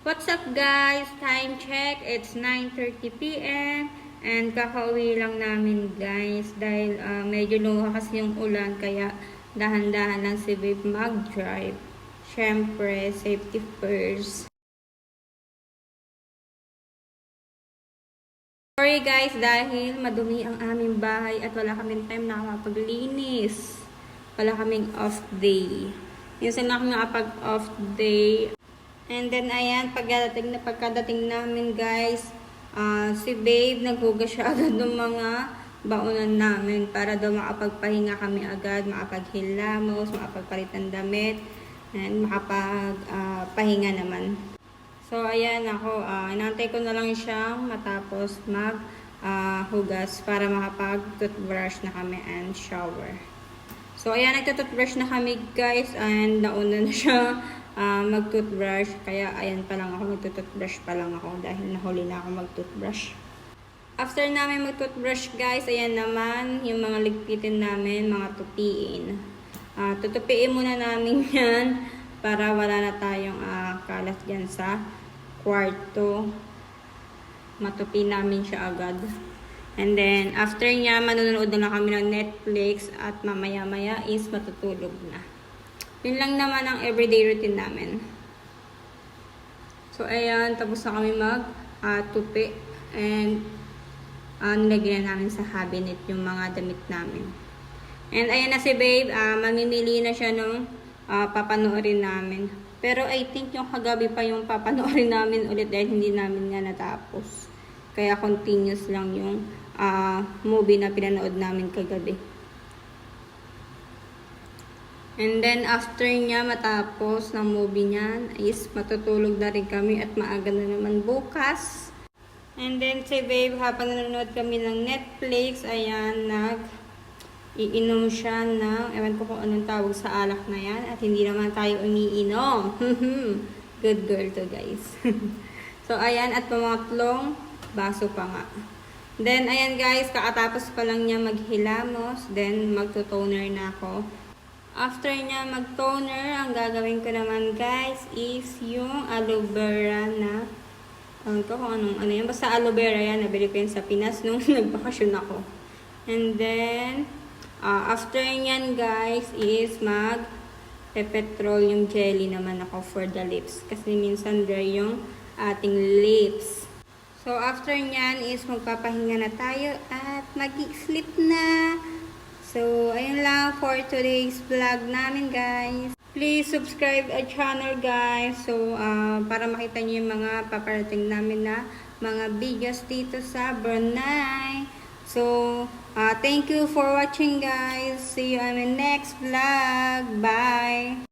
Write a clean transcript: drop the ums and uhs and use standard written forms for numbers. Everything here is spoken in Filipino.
What's up guys? Time check. It's 9:30 p.m. And kakauwi lang namin guys dahil medyo lumakas yung ulan kaya dahan-dahan lang si babe mag-drive. Syempre, safety first. Sorry guys dahil madumi ang aming bahay at wala kaming time na makapaglinis. Wala kaming off day. Minsan lang kami nakapag-off day. And then, ayan, pagkadating namin, guys, si babe, naghugas siya agad ng mga baunan namin para daw makapagpahinga kami agad, makapaghilamos, makapagpalit ng damit, and makapagpahinga naman. So, ayan, ako, inantay ko na lang siyang matapos maghugas para makapag-toothbrush na kami and shower. So, ayan, nagtutoothbrush na kami, guys, and nauna na siya mag-toothbrush. Kaya, ayan pa lang ako, mag-toothbrush pa lang ako dahil nahuli na ako mag-toothbrush. After namin mag-toothbrush, guys, ayan naman, yung mga ligpitin namin, mga tupiin. Tutupiin muna namin yan para wala na tayong kalat dyan sa kwarto. Matupi namin siya agad. And then, after niya, manonood na lang kami ng Netflix at mamaya-maya is matutulog na. Yun lang naman ang everyday routine namin. So, ayan, tapos na kami mag-tupi. And, nilagyan namin sa cabinet yung mga damit namin. And, ayan na si babe, mamimili na siya nung papanoorin namin. Pero, I think yung kagabi pa yung papanoorin namin ulit dahil hindi namin nga natapos. Kaya, continuous lang yung movie na pinanood namin kagabi. And then, after niya matapos ng movie niyan, is matutulog na rin kami at maaga na naman bukas. And then, si babe, habang nanonood kami ng Netflix, ayan, iinom siya ng, ewan ko kung anong tawag sa alak na yan, at hindi naman tayo umiinom. Good girl to, guys. So, ayan, at pangatlong baso pa nga. Then, ayan guys, kakatapos pa lang niya maghilamos, then magto-toner na ako. After niya mag-toner, ang gagawin ko naman guys is yung aloe vera na, ano yan, basta aloe vera yan, nabili ko yan sa Pinas nung nagbakasyon ako. And then, after nyan guys is mag-petrolium jelly naman ako for the lips. Kasi minsan dry yung ating lips. So, after nyan is magpapahinga na tayo at mag-sleep na. So, ayun lang for today's vlog namin, guys. Please subscribe our channel, guys. So, para makita niyo yung mga paparating namin na mga videos dito sa Brunei. So, thank you for watching, guys. See you on the next vlog. Bye!